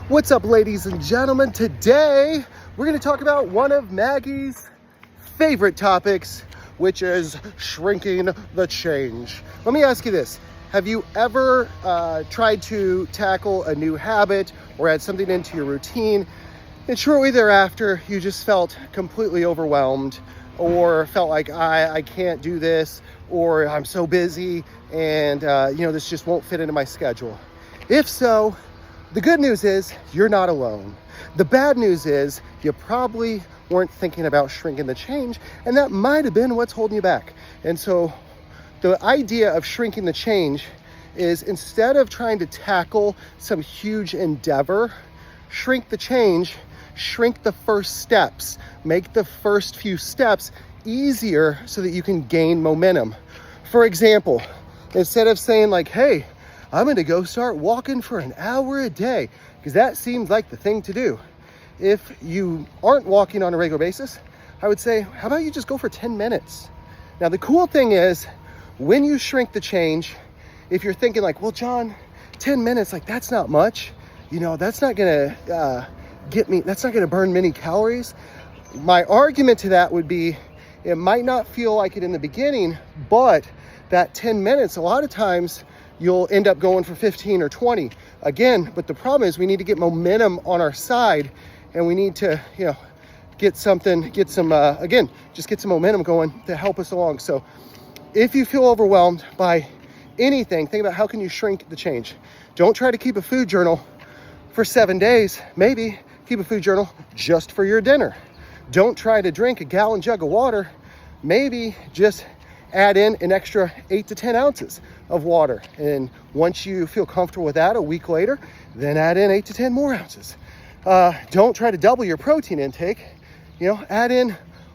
What's up, ladies and gentlemen? Today, we're going to talk about one of Maggie's favorite topics, which is shrinking the change. Let me ask you this. Have you ever tried to tackle a new habit or add something into your routine, and shortly thereafter, you just felt completely overwhelmed or felt like, I can't do this, or I'm so busy and this just won't fit into my schedule? If so, the good news is you're not alone. The bad news is you probably weren't thinking about shrinking the change, and that might have been what's holding you back. And so the idea of shrinking the change is, instead of trying to tackle some huge endeavor, shrink the change, shrink the first steps, make the first few steps easier so that you can gain momentum. For example, instead of saying like, hey, I'm going to go start walking for an hour a day, because that seems like the thing to do. If you aren't walking on a regular basis, I would say, how about you just go for 10 minutes? Now, the cool thing is, when you shrink the change, if you're thinking like, well, John, 10 minutes, like that's not much, that's not going to that's not going to burn many calories. My argument to that would be, it might not feel like it in the beginning, but that 10 minutes, a lot of times, you'll end up going for 15 or 20 again. But the problem is, we need to get momentum on our side, and we need to, get some momentum going to help us along. So if you feel overwhelmed by anything, think about how can you shrink the change. Don't try to keep a food journal for 7 days. Maybe keep a food journal just for your dinner. Don't try to drink a gallon jug of water. Maybe just add in an extra 8 to 10 ounces of water. And once you feel comfortable with that, a week later, then add in 8 to 10 more ounces. Don't try to double your protein intake. Add in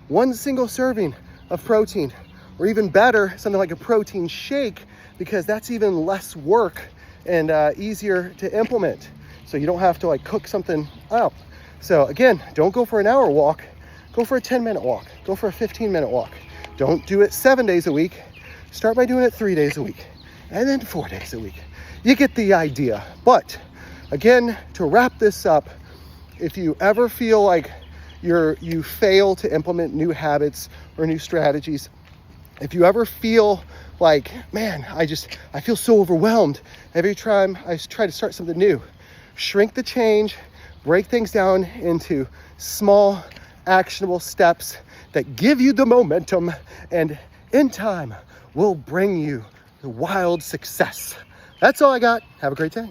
one single serving of protein, or even better, something like a protein shake, because that's even less work and easier to implement. So you don't have to cook something out. So again, don't go for an hour walk. Go for a 10-minute walk. Go for a 15-minute walk. Don't do it 7 days a week. Start by doing it 3 days a week, and then 4 days a week. You get the idea. But again, to wrap this up, if you ever feel like you fail to implement new habits or new strategies, if you ever feel like, man, I feel so overwhelmed every time I try to start something new, shrink the change, break things down into small, actionable steps that give you the momentum, and in time will bring you the wild success. That's all I got. Have a great day.